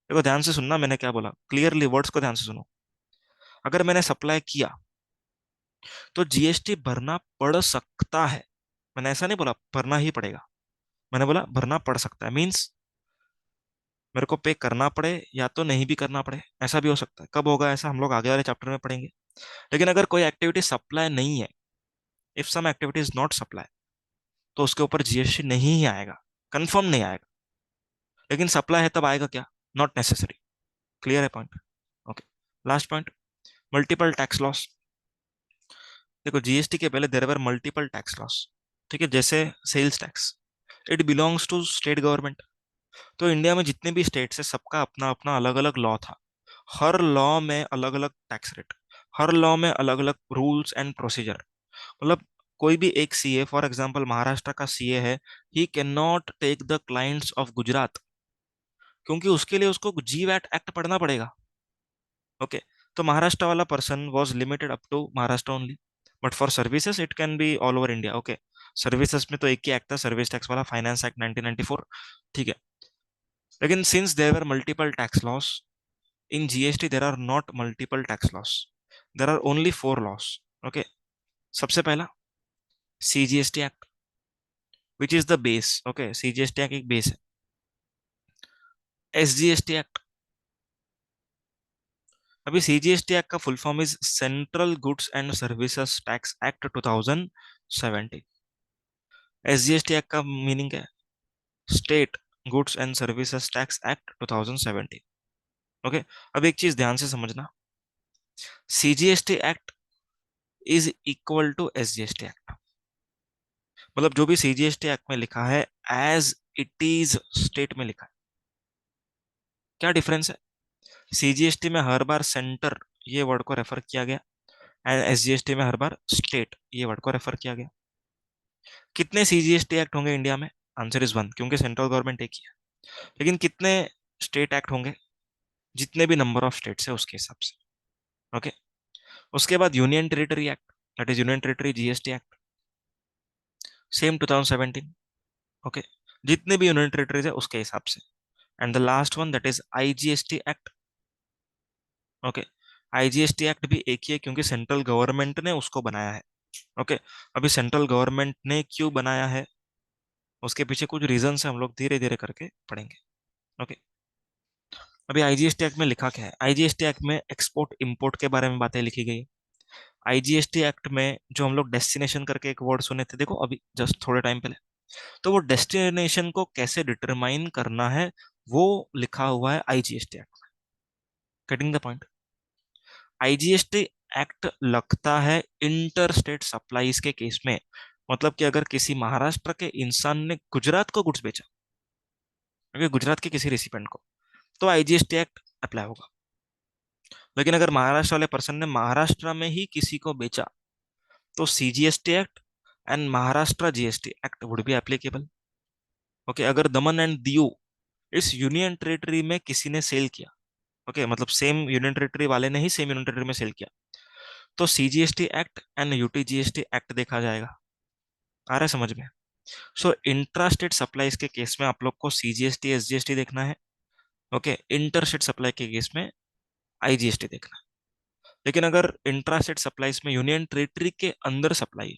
देखो ध्यान से सुनना, मैंने क्या बोला, क्लियरली वर्ड्स को ध्यान से सुनो। अगर मैंने सप्लाई किया तो जीएसटी भरना पड़ सकता है। मैंने ऐसा नहीं बोला भरना ही पड़ेगा, मैंने बोला भरना पड़ सकता है। मीन्स मेरे को पे करना पड़े या तो नहीं भी करना पड़े, ऐसा भी हो सकता है। कब होगा ऐसा, हम लोग आगे वाले चैप्टर में पढ़ेंगे। लेकिन अगर कोई एक्टिविटी सप्लाई नहीं है, if some activity is not supply, तो उसके ऊपर जीएसटी नहीं ही आएगा, कंफर्म नहीं आएगा। लेकिन सप्लाई है तब आएगा क्या? Not necessary. क्लियर है point? Okay, last point, multiple tax laws. देखो जीएसटी के पहले there were multiple tax laws. ठीक है, जैसे sales tax, it belongs to state government. तो इंडिया में जितने भी स्टेट्स है, सबका अपना अपना अलग अलग लॉ था। हर लॉ में अलग अलग टैक्स रेट, हर लॉ में अलग अलग रूल्स एंड प्रोसीजर। मतलब कोई भी एक सीए, फॉर एग्जांपल महाराष्ट्र का सीए है, he can not take the clients of Gujarat, क्योंकि उसके लिए उसको जी वैट एक्ट पढ़ना पड़ेगा। ओके, तो महाराष्ट्र वाला person was limited up to Maharashtra only, but for services it can be all over India. Okay, services में तो एक ही एक्ट था, सर्विस टैक्स वाला, फाइनेंस एक्ट 1994। ठीक है, लेकिन since there were multiple tax laws in GST, there are not multiple tax laws. There are only four laws. Okay, सबसे पहला CGST Act, which is the base. Okay, CGST Act एक base है। SGST Act, अभी CGST Act का full form is central goods and services tax act 2017। SGST Act का meaning क्या है? State goods and services tax act 2017। Okay, अब एक चीज ध्यान से समझना, CGST Act इज इक्वल टू SGST Act। मतलब जो भी सीजीएसटी एक्ट में लिखा है, एज इट इज स्टेट में लिखा है। क्या डिफरेंस है? सीजीएसटी में हर बार सेंटर ये वर्ड को रेफर किया गया, एंड एसजीएसटी में हर बार स्टेट ये वर्ड को रेफर किया गया। कितने सीजीएसटी एक्ट होंगे इंडिया में? आंसर इज 1, क्योंकि सेंट्रल गवर्नमेंट एक ही है। लेकिन कितने स्टेट एक्ट होंगे? जितने भी नंबर ऑफ स्टेट्स है उसके हिसाब से। ओके, उसके बाद union territory act, that is union territory GST act, same 2017। Okay, जितने भी यूनियन टेरिटरीज है उसके हिसाब से। And the last one that is IGST act. Okay, IGST act भी एक ही है क्योंकि सेंट्रल गवर्नमेंट ने उसको बनाया है। ओके, अभी सेंट्रल गवर्नमेंट ने क्यों बनाया है उसके पीछे कुछ रीजन है, हम लोग धीरे धीरे करके पढ़ेंगे। ओके, अभी आईजीएसटी एक्ट में लिखा क्या है? आईजीएसटी एक्ट में एक्सपोर्ट इंपोर्ट के बारे में बातें लिखी गई है। आईजीएसटी एक्ट में जो हम लोग डेस्टिनेशन करके एक वर्ड सुने थे, देखो अभी जस्ट थोड़े टाइम पहले, तो वो डेस्टिनेशन को कैसे डिटरमाइन करना है वो लिखा हुआ है आईजीएसटी एक्ट में। Getting the point? IGST act लगता है इंटर स्टेट सप्लाईज के केस में। मतलब कि अगर किसी महाराष्ट्र के इंसान ने गुजरात को गुड्स बेचा, अगर गुजरात के किसी रेसिपेंट को, तो आईजीएसटी एक्ट अप्लाई होगा। लेकिन अगर महाराष्ट्र वाले पर्सन ने महाराष्ट्र में ही किसी को बेचा, तो CGST act and Maharashtra GST act would be applicable. Okay, अगर दमन एंड दीव इस यूनियन टेरिटरी में किसी ने सेल किया, ओके मतलब सेम यूनियन टेरिटरी वाले ने ही सेम यूनियन टेरिटरी में सेल किया, तो CGST act and UTGST act देखा जाएगा। आ रहा है समझ में? सो इंट्रा स्टेट सप्लाईज के केस में आप लोग को सीजीएसटी एसजीएसटी देखना है। ओके, इंटर स्टेट सप्लाई के केस में आईजीएसटी देखना है। लेकिन अगर इंट्रा स्टेट सप्लाईज में यूनियन टेरिटरी के अंदर सप्लाई है,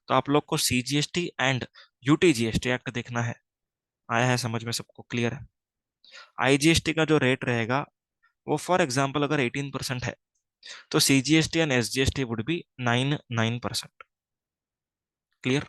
तो आप लोग को सीजीएसटी एंड यूटीजीएसटी एक्ट देखना है। आया है समझ में? सबको क्लियर है? आईजीएसटी का जो रेट रहेगा वो फॉर एग्जाम्पल अगर 18% है, तो CGST and SGST would be 9%। Clear?